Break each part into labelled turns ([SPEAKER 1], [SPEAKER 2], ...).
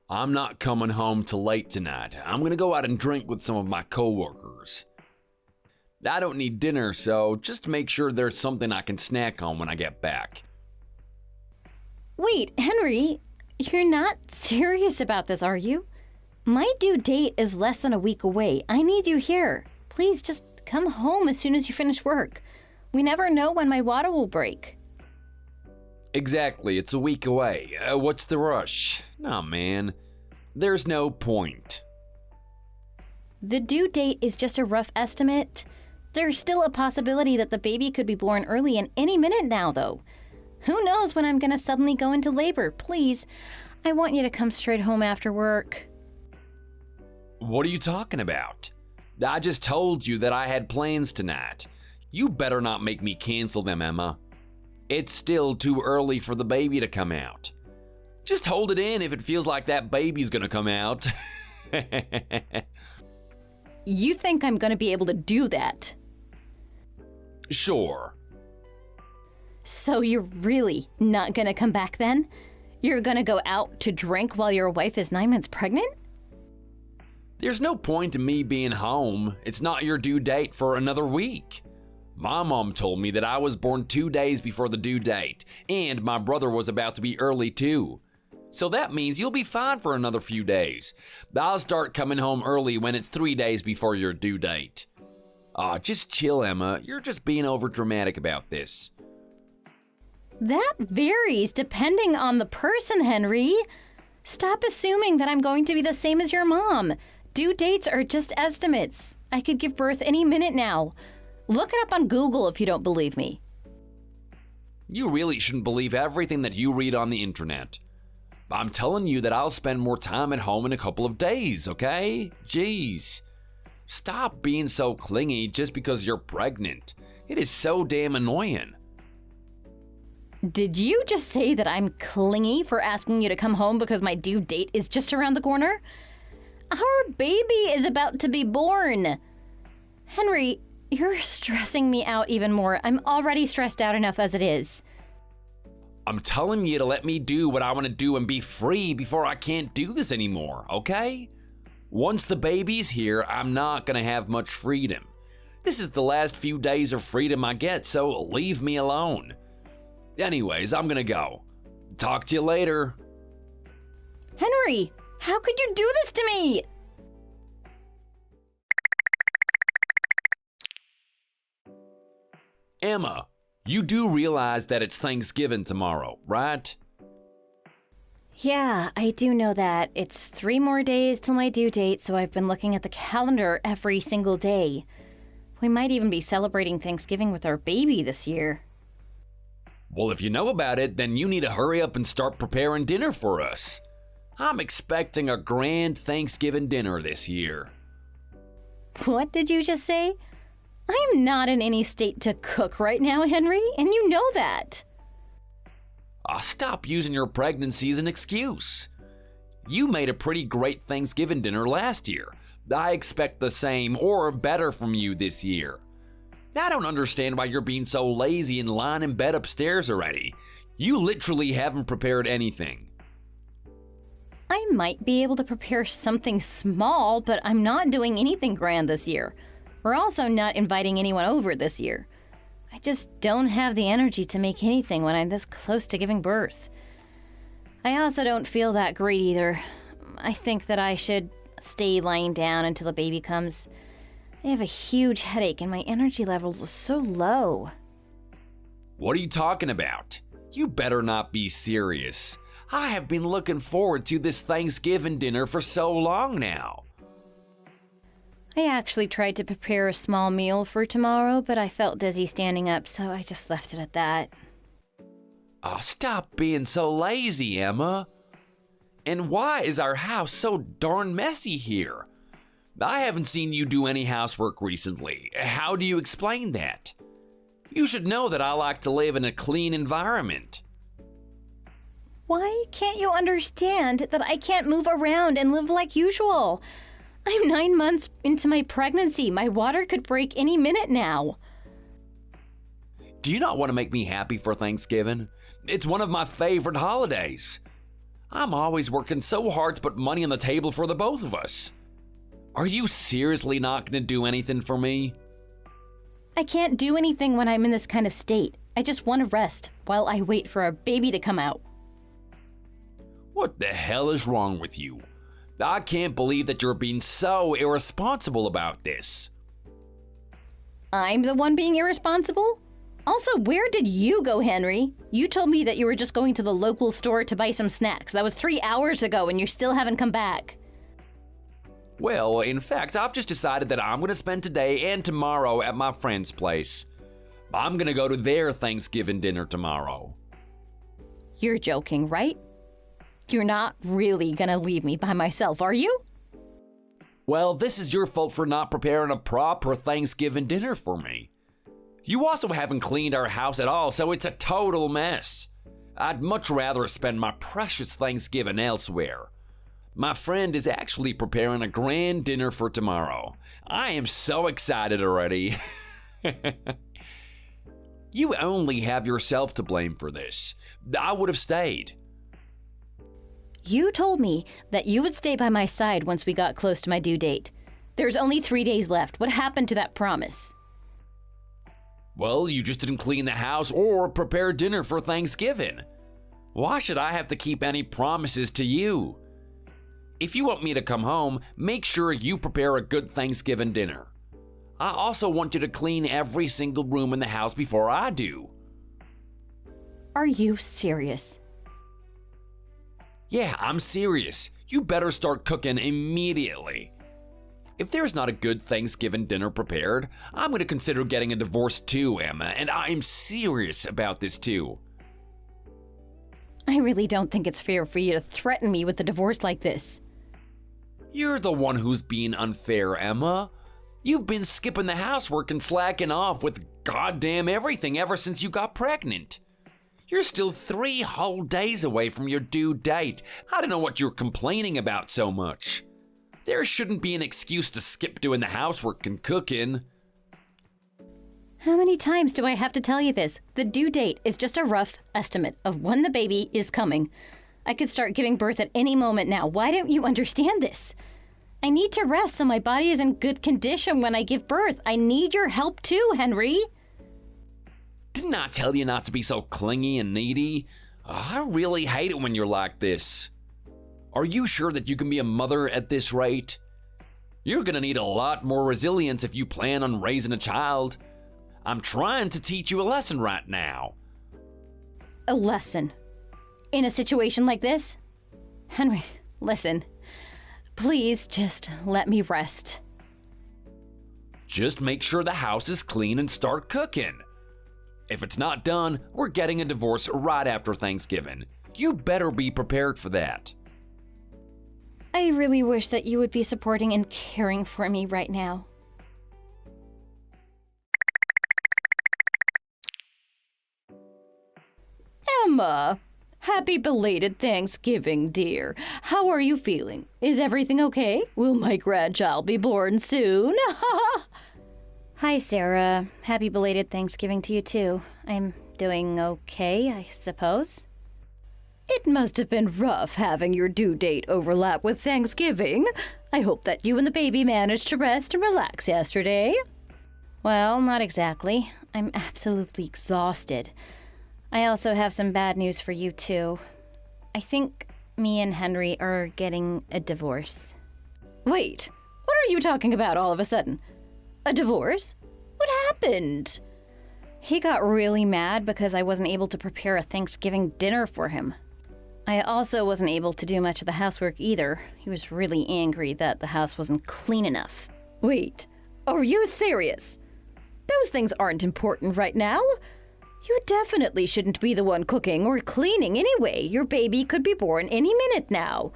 [SPEAKER 1] I'm not coming home till late tonight. I'm gonna go out and drink with some of my coworkers. I don't need dinner, so just make sure there's something I can snack on when I get back.
[SPEAKER 2] Wait, Henry, you're not serious about this, are you? My due date is less than a week away. I need you here. Please just come home as soon as you finish work. We never know when my water will break.
[SPEAKER 1] Exactly, it's a week away. What's the rush? Nah, man. There's no point.
[SPEAKER 2] The due date is just a rough estimate. There's still a possibility that the baby could be born early in any minute now, though. Who knows when I'm gonna suddenly go into labor? Please, I want you to come straight home after work.
[SPEAKER 1] What are you talking about? I just told you that I had plans tonight. You better not make me cancel them, Emma. It's still too early for the baby to come out. Just hold it in if it feels like that baby's gonna come out.
[SPEAKER 2] You think I'm gonna be able to do that?
[SPEAKER 1] Sure.
[SPEAKER 2] So you're really not gonna come back then? You're gonna go out to drink while your wife is 9 months pregnant?
[SPEAKER 1] There's no point in me being home. It's not your due date for another week. My mom told me that I was born 2 days before the due date, and my brother was about to be early too. So that means you'll be fine for another few days. I'll start coming home early when it's 3 days before your due date. Aw, just chill, Emma. You're just being overdramatic about this.
[SPEAKER 2] That varies depending on the person, Henry. Stop assuming that I'm going to be the same as your mom. Due dates are just estimates. I could give birth any minute now. Look it up on Google if you don't believe me.
[SPEAKER 1] You really shouldn't believe everything that you read on the internet. I'm telling you that I'll spend more time at home in a couple of days, okay? Jeez. Stop being so clingy just because you're pregnant. It is so damn annoying.
[SPEAKER 2] Did you just say that I'm clingy for asking you to come home because my due date is just around the corner? Our baby is about to be born. Henry, you're stressing me out even more. I'm already stressed out enough as it is.
[SPEAKER 1] I'm telling you to let me do what I want to do and be free before I can't do this anymore, okay? Once the baby's here, I'm not gonna have much freedom. This is the last few days of freedom I get, so leave me alone. Anyways, I'm gonna go. Talk to you later.
[SPEAKER 2] Henry, how could you do this to me?
[SPEAKER 1] Emma, you do realize that it's Thanksgiving tomorrow, right?
[SPEAKER 2] Yeah, I do know that. It's 3 more days till my due date, so I've been looking at the calendar every single day. We might even be celebrating Thanksgiving with our baby this year.
[SPEAKER 1] Well, if you know about it, then you need to hurry up and start preparing dinner for us. I'm expecting a grand Thanksgiving dinner this year.
[SPEAKER 2] What did you just say? I'm not in any state to cook right now, Henry, and you know that.
[SPEAKER 1] Stop using your pregnancy as an excuse. You made a pretty great Thanksgiving dinner last year. I expect the same or better from you this year. I don't understand why you're being so lazy and lying in bed upstairs already. You literally haven't prepared anything.
[SPEAKER 2] I might be able to prepare something small, but I'm not doing anything grand this year. We're also not inviting anyone over this year. I just don't have the energy to make anything when I'm this close to giving birth. I also don't feel that great either. I think that I should stay lying down until the baby comes. I have a huge headache and my energy levels are so low.
[SPEAKER 1] What are you talking about? You better not be serious. I have been looking forward to this Thanksgiving dinner for so long now.
[SPEAKER 2] I actually tried to prepare a small meal for tomorrow, but I felt dizzy standing up, so I just left it at that.
[SPEAKER 1] Oh, stop being so lazy, Emma. And why is our house so darn messy here? I haven't seen you do any housework recently. How do you explain that? You should know that I like to live in a clean environment.
[SPEAKER 2] Why can't you understand that I can't move around and live like usual? I'm 9 months into my pregnancy. My water could break any minute now.
[SPEAKER 1] Do you not want to make me happy for Thanksgiving? It's one of my favorite holidays. I'm always working so hard to put money on the table for the both of us. Are you seriously not going to do anything for me?
[SPEAKER 2] I can't do anything when I'm in this kind of state. I just want to rest while I wait for our baby to come out.
[SPEAKER 1] What the hell is wrong with you? I can't believe that you're being so irresponsible about this.
[SPEAKER 2] I'm the one being irresponsible? Also, where did you go, Henry? You told me that you were just going to the local store to buy some snacks. That was 3 hours ago and you still haven't come back.
[SPEAKER 1] Well, in fact, I've just decided that I'm going to spend today and tomorrow at my friend's place. I'm going to go to their Thanksgiving dinner tomorrow.
[SPEAKER 2] You're joking, right? You're not really going to leave me by myself, are you?
[SPEAKER 1] Well, this is your fault for not preparing a proper Thanksgiving dinner for me. You also haven't cleaned our house at all, so it's a total mess. I'd much rather spend my precious Thanksgiving elsewhere. My friend is actually preparing a grand dinner for tomorrow. I am so excited already. You only have yourself to blame for this. I would have stayed.
[SPEAKER 2] You told me that you would stay by my side once we got close to my due date. There's only 3 days left. What happened to that promise?
[SPEAKER 1] Well, you just didn't clean the house or prepare dinner for Thanksgiving. Why should I have to keep any promises to you? If you want me to come home, make sure you prepare a good Thanksgiving dinner. I also want you to clean every single room in the house before I do.
[SPEAKER 2] Are you serious?
[SPEAKER 1] Yeah, I'm serious. You better start cooking immediately. If there's not a good Thanksgiving dinner prepared, I'm going to consider getting a divorce too, Emma, and I'm serious about this too.
[SPEAKER 2] I really don't think it's fair for you to threaten me with a divorce like this.
[SPEAKER 1] You're the one who's being unfair, Emma. You've been skipping the housework and slacking off with goddamn everything ever since you got pregnant. You're still 3 whole days away from your due date. I don't know what you're complaining about so much. There shouldn't be an excuse to skip doing the housework and cooking.
[SPEAKER 2] How many times do I have to tell you this? The due date is just a rough estimate of when the baby is coming. I could start giving birth at any moment now. Why don't you understand this? I need to rest so my body is in good condition when I give birth. I need your help too, Henry.
[SPEAKER 1] Didn't I tell you not to be so clingy and needy? I really hate it when you're like this. Are you sure that you can be a mother at this rate? You're gonna need a lot more resilience if you plan on raising a child. I'm trying to teach you a lesson right now.
[SPEAKER 2] A lesson? In a situation like this? Henry, listen. Please just let me rest.
[SPEAKER 1] Just make sure the house is clean and start cooking. If it's not done, we're getting a divorce right after Thanksgiving. You better be prepared for that.
[SPEAKER 2] I really wish that you would be supporting and caring for me right now. Emma, happy belated Thanksgiving, dear. How are you feeling? Is everything okay? Will my grandchild be born soon? Hi, Sarah. Happy belated Thanksgiving to you, too. I'm doing okay, I suppose. It must have been rough having your due date overlap with Thanksgiving. I hope that you and the baby managed to rest and relax yesterday. Well, not exactly. I'm absolutely exhausted. I also have some bad news for you, too. I think me and Henry are getting a divorce. Wait, what are you talking about all of a sudden? A divorce? What happened? He got really mad because I wasn't able to prepare a Thanksgiving dinner for him. I also wasn't able to do much of the housework either. He was really angry that the house wasn't clean enough. Wait, are you serious? Those things aren't important right now. You definitely shouldn't be the one cooking or cleaning anyway. Your baby could be born any minute now.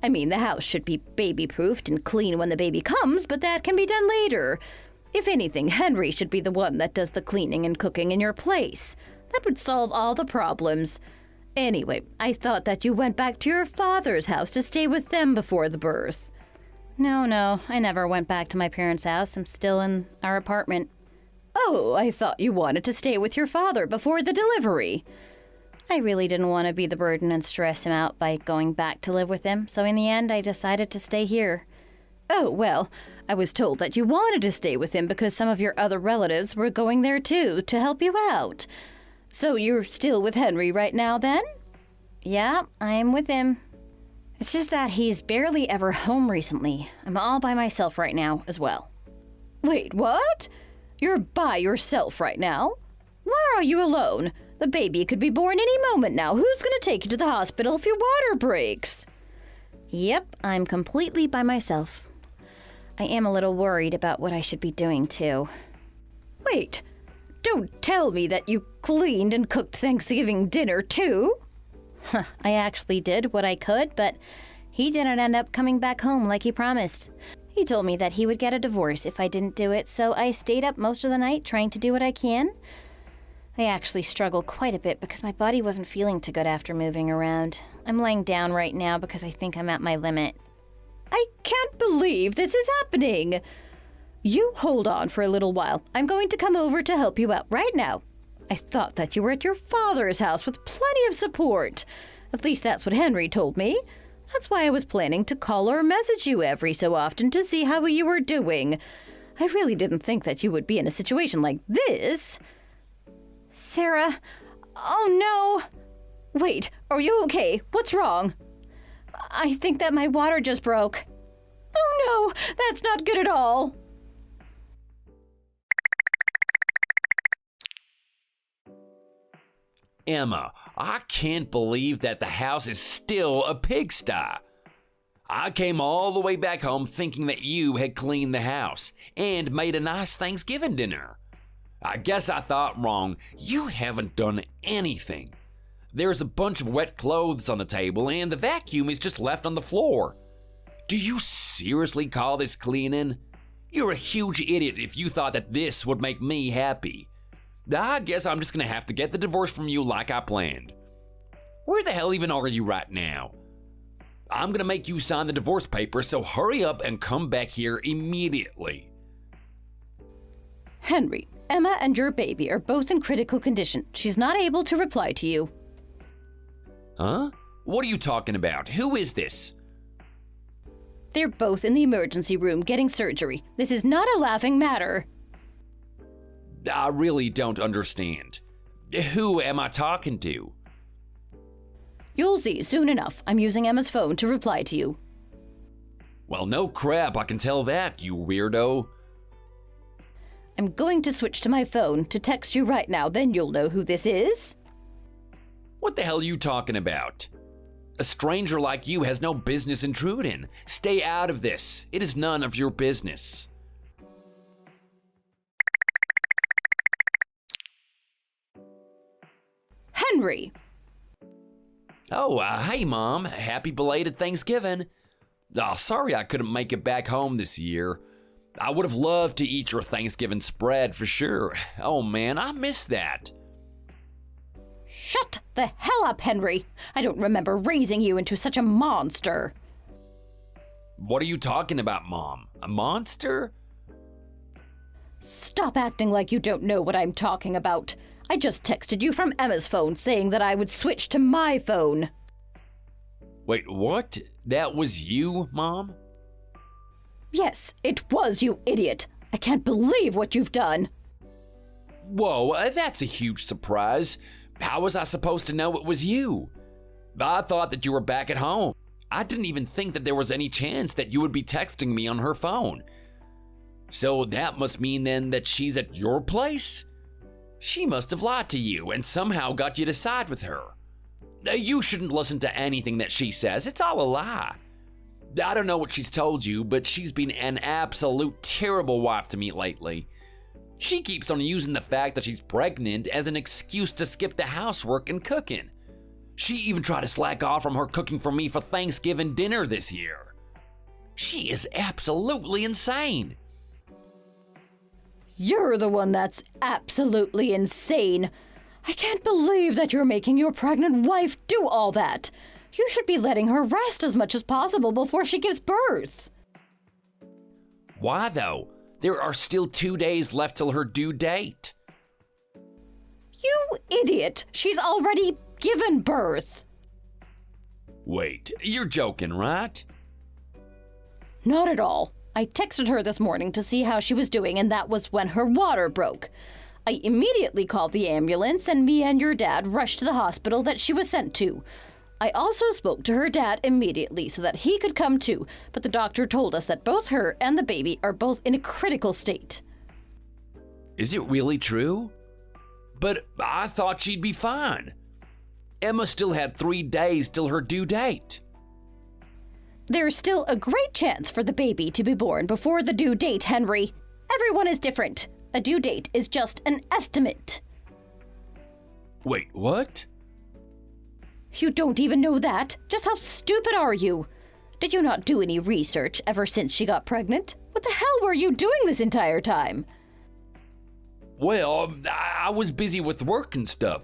[SPEAKER 2] I mean, the house should be baby-proofed and clean when the baby comes, but that can be done later. If anything, Henry should be the one that does the cleaning and cooking in your place. That would solve all the problems. Anyway, I thought that you went back to your father's house to stay with them before the birth. No, I never went back to my parents' house. I'm still in our apartment. Oh, I thought you wanted to stay with your father before the delivery. I really didn't want to be the burden and stress him out by going back to live with him, so in the end I decided to stay here. Oh, well, I was told that you wanted to stay with him because some of your other relatives were going there too, to help you out. So you're still with Henry right now then? Yeah, I'm with him. It's just that he's barely ever home recently. I'm all by myself right now as well. Wait, what? You're by yourself right now? Why are you alone? The baby could be born any moment now. Who's gonna take you to the hospital if your water breaks? Yep, I'm completely by myself. I am a little worried about what I should be doing too. Wait, don't tell me that you cleaned and cooked Thanksgiving dinner too? I actually did what I could, but he didn't end up coming back home like he promised. He told me that he would get a divorce if I didn't do it, so I stayed up most of the night trying to do what I can. I actually struggle quite a bit because my body wasn't feeling too good after moving around. I'm laying down right now because I think I'm at my limit. I can't believe this is happening. You hold on for a little while. I'm going to come over to help you out right now. I thought that you were at your father's house with plenty of support. At least that's what Henry told me. That's why I was planning to call or message you every so often to see how you were doing. I really didn't think that you would be in a situation like this. Sarah, oh no. Wait, are you okay? What's wrong? I think that my water just broke. Oh no, that's not good at all.
[SPEAKER 1] Emma, I can't believe that the house is still a pigsty. I came all the way back home thinking that you had cleaned the house and made a nice Thanksgiving dinner. I guess I thought wrong. You haven't done anything. There's a bunch of wet clothes on the table and the vacuum is just left on the floor. Do you seriously call this cleaning? You're a huge idiot if you thought that this would make me happy. I guess I'm just gonna have to get the divorce from you like I planned. Where the hell even are you right now? I'm gonna make you sign the divorce papers, so hurry up and come back here immediately.
[SPEAKER 2] Henry, Emma and your baby are both in critical condition. She's not able to reply to you.
[SPEAKER 1] Huh? What are you talking about? Who is this?
[SPEAKER 2] They're both in the emergency room getting surgery. This is not a laughing matter.
[SPEAKER 1] I really don't understand. Who am I talking to?
[SPEAKER 2] You'll see soon enough. I'm using Emma's phone to reply to you.
[SPEAKER 1] Well, no crap, I can tell that, you weirdo.
[SPEAKER 2] I'm going to switch to my phone to text you right now, then you'll know who this is.
[SPEAKER 1] What the hell are you talking about? A stranger like you has no business intruding. Stay out of this. It is none of your business.
[SPEAKER 2] Henry!
[SPEAKER 1] Oh, hey, Mom. Happy belated Thanksgiving. Oh, sorry I couldn't make it back home this year. I would have loved to eat your Thanksgiving spread for sure. Oh, man, I miss that.
[SPEAKER 2] Shut the hell up, Henry! I don't remember raising you into such a monster.
[SPEAKER 1] What are you talking about, Mom? A monster?
[SPEAKER 2] Stop acting like you don't know what I'm talking about. I just texted you from Emma's phone saying that I would switch to my phone.
[SPEAKER 1] Wait, what? That was you, Mom?
[SPEAKER 2] Yes, it was, you idiot. I can't believe what you've done.
[SPEAKER 1] Whoa, that's a huge surprise. How was I supposed to know it was you? I thought that you were back at home. I didn't even think that there was any chance that you would be texting me on her phone. So that must mean then that she's at your place? She must have lied to you and somehow got you to side with her. You shouldn't listen to anything that she says. It's all a lie. I don't know what she's told you, but she's been an absolute terrible wife to me lately. She keeps on using the fact that she's pregnant as an excuse to skip the housework and cooking. She even tried to slack off from her cooking for me for Thanksgiving dinner this year. She is absolutely insane.
[SPEAKER 2] You're the one that's absolutely insane. I can't believe that you're making your pregnant wife do all that. You should be letting her rest as much as possible before she gives birth.
[SPEAKER 1] Why though? There are still 2 days left till her due date.
[SPEAKER 2] You idiot! She's already given birth.
[SPEAKER 1] Wait, you're joking, right?
[SPEAKER 2] Not at all. I texted her this morning to see how she was doing, and that was when her water broke. I immediately called the ambulance, and me and your dad rushed to the hospital that she was sent to. I also spoke to her dad immediately so that he could come too, but the doctor told us that both her and the baby are both in a critical state.
[SPEAKER 1] Is it really true? But I thought she'd be fine. Emma still had 3 days till her due date.
[SPEAKER 2] There's still a great chance for the baby to be born before the due date, Henry. Everyone is different. A due date is just an estimate.
[SPEAKER 1] Wait, what?
[SPEAKER 2] You don't even know that? Just how stupid are you? Did you not do any research ever since she got pregnant? What the hell were you doing this entire time?
[SPEAKER 1] Well, I was busy with work and stuff.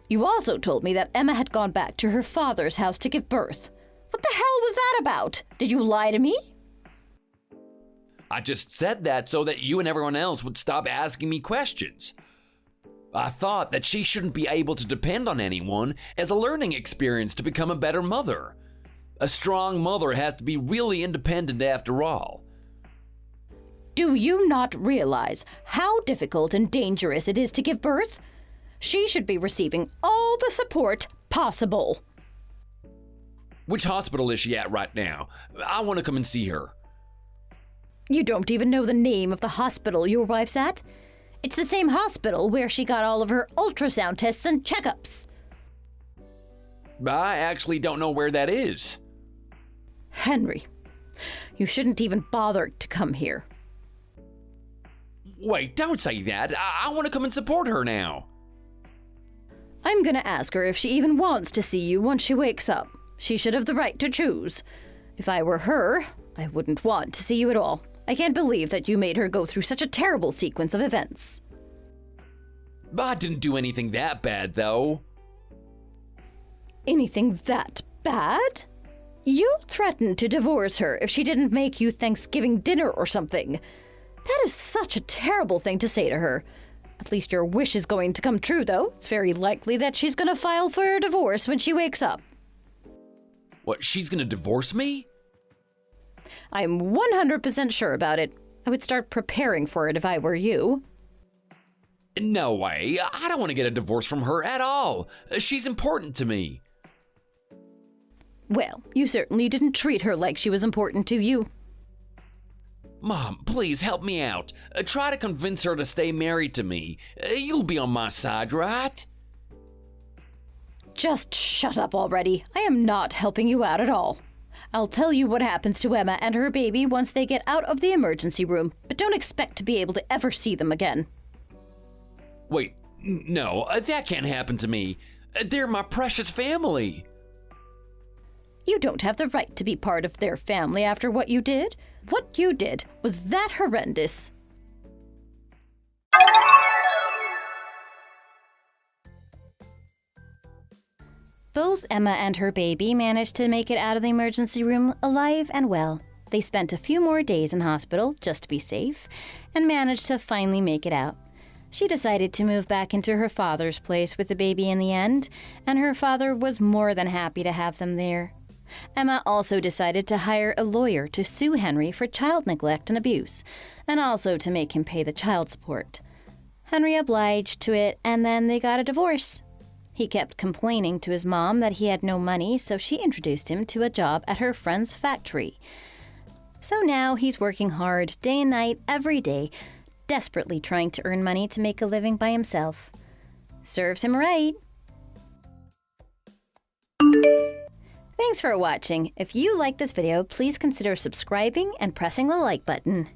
[SPEAKER 2] You also told me that Emma had gone back to her father's house to give birth. What the hell was that about? Did you lie to me?
[SPEAKER 1] I just said that so that you and everyone else would stop asking me questions. I thought that she shouldn't be able to depend on anyone as a learning experience to become a better mother. A strong mother has to be really independent after all.
[SPEAKER 2] Do you not realize how difficult and dangerous it is to give birth? She should be receiving all the support possible.
[SPEAKER 1] Which hospital is she at right now? I want to come and see her.
[SPEAKER 2] You don't even know the name of the hospital your wife's at? It's the same hospital where she got all of her ultrasound tests and checkups.
[SPEAKER 1] I actually don't know where that is.
[SPEAKER 2] Henry, you shouldn't even bother to come here.
[SPEAKER 1] Wait, don't say that. I want to come and support her now.
[SPEAKER 2] I'm gonna ask her if she even wants to see you once she wakes up. She should have the right to choose. If I were her, I wouldn't want to see you at all. I can't believe that you made her go through such a terrible sequence of events.
[SPEAKER 1] I didn't do anything that bad, though.
[SPEAKER 2] Anything that bad? You threatened to divorce her if she didn't make you Thanksgiving dinner or something. That is such a terrible thing to say to her. At least your wish is going to come true, though. It's very likely that she's going to file for a divorce when she wakes up.
[SPEAKER 1] What, she's gonna divorce me?
[SPEAKER 2] I'm 100% sure about it. I would start preparing for it if I were you.
[SPEAKER 1] No way. I don't want to get a divorce from her at all. She's important to me.
[SPEAKER 2] Well, you certainly didn't treat her like she was important to you.
[SPEAKER 1] Mom, please help me out. Try to convince her to stay married to me. You'll be on my side, right?
[SPEAKER 2] Just shut up already. I am not helping you out at all. I'll tell you what happens to Emma and her baby once they get out of the emergency room, but don't expect to be able to ever see them again.
[SPEAKER 1] Wait, no, that can't happen to me. They're my precious family.
[SPEAKER 2] You don't have the right to be part of their family after what you did. What you did was that horrendous. Both Emma and her baby managed to make it out of the emergency room alive and well. They spent a few more days in hospital just to be safe and managed to finally make it out. She decided to move back into her father's place with the baby in the end, and her father was more than happy to have them there. Emma also decided to hire a lawyer to sue Henry for child neglect and abuse, and also to make him pay the child support. Henry obliged to it, and then they got a divorce. He kept complaining to his mom that he had no money, so she introduced him to a job at her friend's factory. So now he's working hard, day and night, every day, desperately trying to earn money to make a living by himself. Serves him right. Thanks for watching. If you liked this video, please consider subscribing and pressing the like button.